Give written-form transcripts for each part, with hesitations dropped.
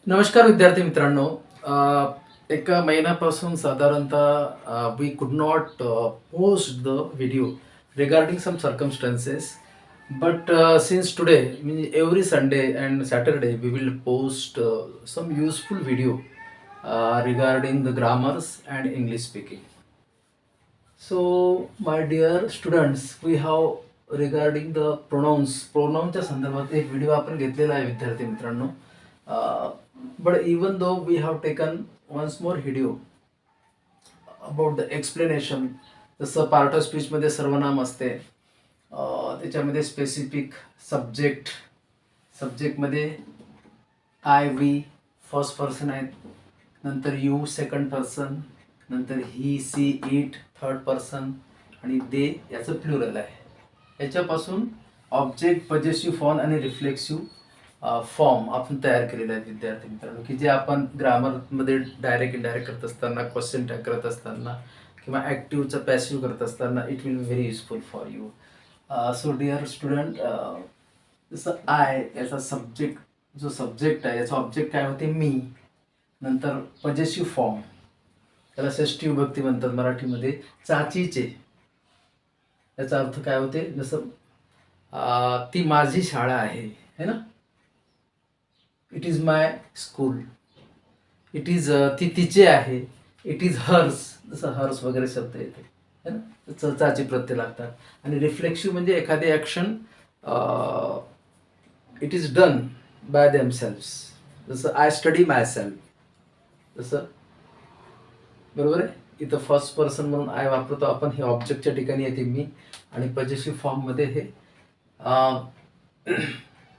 नमस्कार विद्यार्थी मित्रांनो. एका महिन्यापासून साधारणतः we could not post the video regarding some circumstances, but since today म्हणजे every Sunday and Saturday we will post some useful video regarding the grammars and English speaking. So my dear students, we have regarding the प्रोनाऊन्सच्या संदर्भात एक video आपण घेतलेला आहे विद्यार्थी मित्रांनो. But even though we have taken once more video about the explanation, जसं part of स्पीचमध्ये सर्वनाम असते, त्याच्यामध्ये स्पेसिफिक सब्जेक्टमध्ये आय वी फर्स्ट पर्सन आहेत, नंतर यू सेकंड पर्सन, नंतर ही सी इट थर्ड पर्सन आणि दे याचं प्लुरल आहे. याच्यापासून ऑब्जेक्ट, पजेसिव्ह फॉर्म आणि रिफ्लेक्सिव्ह फॉर्म आपण तयार केलेला आहे विद्यार्थी मित्रांनो, की जे आपण ग्रामरमध्ये डायरेक्ट इनडायरेक्ट करत असताना, क्वेश्चन टॅग करत असताना किंवा ॲक्टिव्हचं पॅसिव्ह करत असताना it will be very useful for you. So dear student, जसं आय याचा जो सब्जेक्ट आहे याचा ऑब्जेक्ट काय होते, मी. नंतर पजेसिव्ह फॉर्म, त्याला षष्ठी विभक्ती म्हणतात मराठीमध्ये, चाचीचे. याचा अर्थ काय होते, जसं ती माझी शाळा आहे, है ना. It is my school. It is ती तिचे आहे. इट इज हर्स, जसं हर्स वगैरे शब्द येते, है ना, चाची प्रत्यय लागतात. आणि रिफ्लेक्सिव्ह म्हणजे एखादी action it is done by themselves, जसं आय स्टडी माय सेल्फ, जसं बरोबर आहे. इथं फर्स्ट पर्सन म्हणून आय वापरतो आपण, हे ऑब्जेक्टच्या ठिकाणी येते मी, आणि पजेसिव्ह फॉर्ममध्ये हे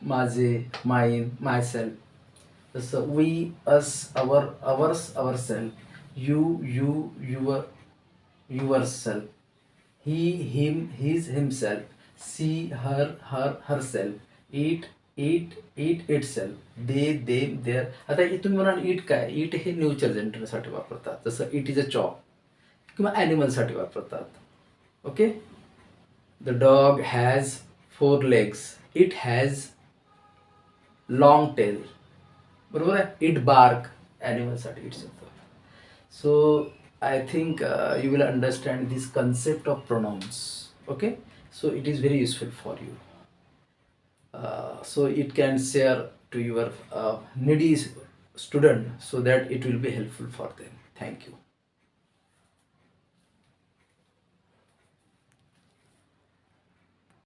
माझे, माइन, माय सेल्फ. जसं we, us, ours, our self, you, yourself, he, him, his, himself, she, herself, it, itself, they, their. आता इथून म्हणाल इट काय, इट हे न्यूचर जेंडरसाठी वापरतात, जसं इट इज अ चॉप, किंवा ॲनिमलसाठी वापरतात. Okay. The dog has 4 legs, it has long tail, बरोबर आहे. इट बार्क, ॲनिमलसाठी इट्स येतो. So I think you will understand this concept of pronouns. Okay. So it is very useful for you. So it can share to your needy student so that it will be helpful for them. Thank you.